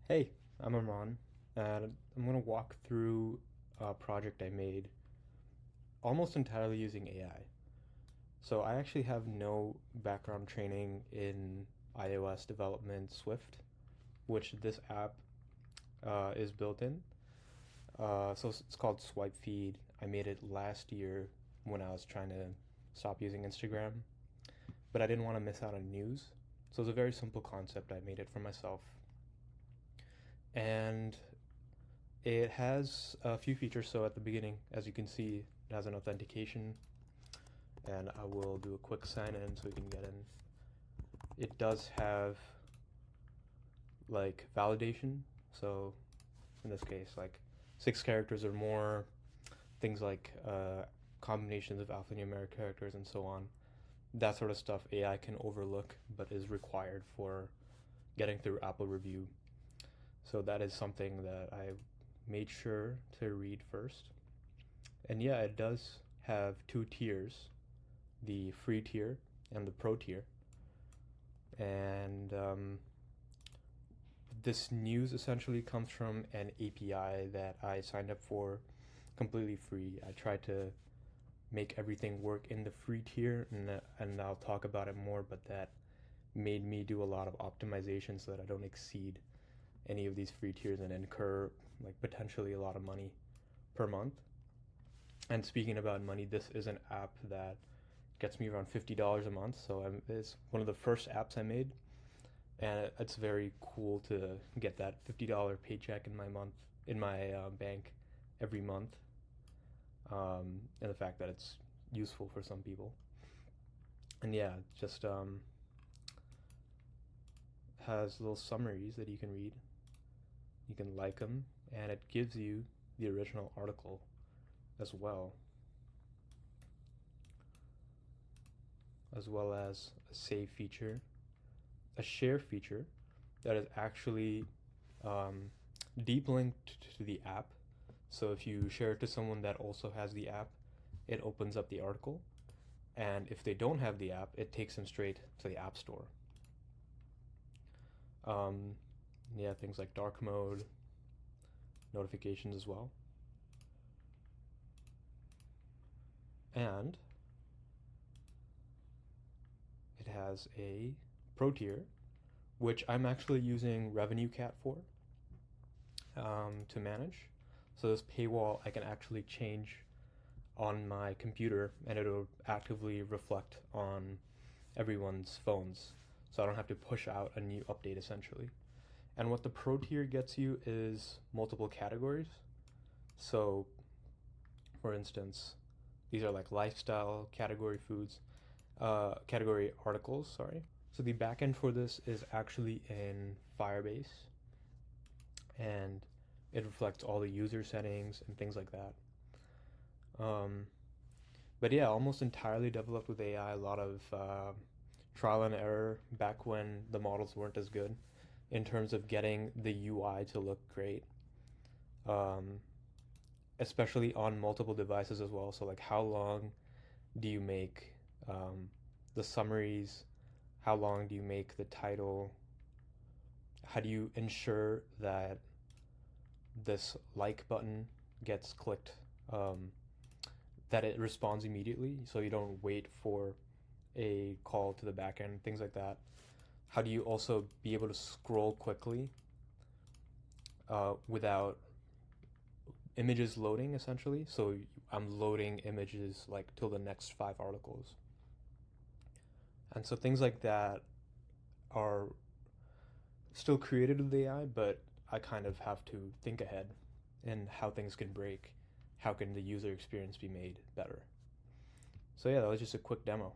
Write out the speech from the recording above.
Hey, I'm Amran, and I'm going to walk through a project I made almost entirely using AI. So I actually have no background training in iOS development Swift, which this app is built in. So it's called Swipe Feed. I made it last year when I was trying to stop using Instagram, but I didn't want to miss out on news. So it's a very simple concept. I made it for myself. And it has a few features. So at the beginning, as you can see, it has an authentication, and I will do a quick sign in so we can get in. It does have like validation. So in this case, like 6 characters or more, things like combinations of alphanumeric characters and so on. That sort of stuff AI can overlook, but is required for getting through Apple Review. So that is something that I made sure to read first. And yeah, it does have 2 tiers, the free tier and the pro tier. And this news essentially comes from an API that I signed up for completely free. I tried to make everything work in the free tier, and I'll talk about it more, but that made me do a lot of optimization so that I don't exceed any of these free tiers and incur like potentially a lot of money per month. And speaking about money, this is an app that gets me around $50 a month. So it's one of the first apps I made, and it's very cool to get that $50 paycheck in my bank every month, and the fact that it's useful for some people. And yeah, just has little summaries that you can read. You can like them, and it gives you the original article as well, as well as a save feature, a share feature that is actually um, deep linked to the app. So if you share it to someone that also has the app, it opens up the article. And if they don't have the app, it takes them straight to the App Store. Um, yeah, things like dark mode, notifications as well. And it has a pro tier, which I'm actually using RevenueCat for, to manage. So this paywall I can actually change on my computer, and it'll actively reflect on everyone's phones. So I don't have to push out a new update essentially. And what the pro tier gets you is multiple categories. So for instance, these are like lifestyle category foods, category articles, sorry. So the backend for this is actually in Firebase, and it reflects all the user settings and things like that. Um, but yeah, almost entirely developed with AI. A lot of trial and error back when the models weren't as good in terms of getting the UI to look great, um, especially on multiple devices as well. So like, how long do you make the summaries? How long do you make the title? How do you ensure that this like button gets clicked, that it responds immediately, so you don't wait for a call to the backend, things like that. How do you also be able to scroll quickly without images loading, essentially? So I'm loading images like till the next 5 articles. And so things like that are still created with AI, but I kind of have to think ahead in how things can break. How can the user experience be made better? So yeah, that was just a quick demo.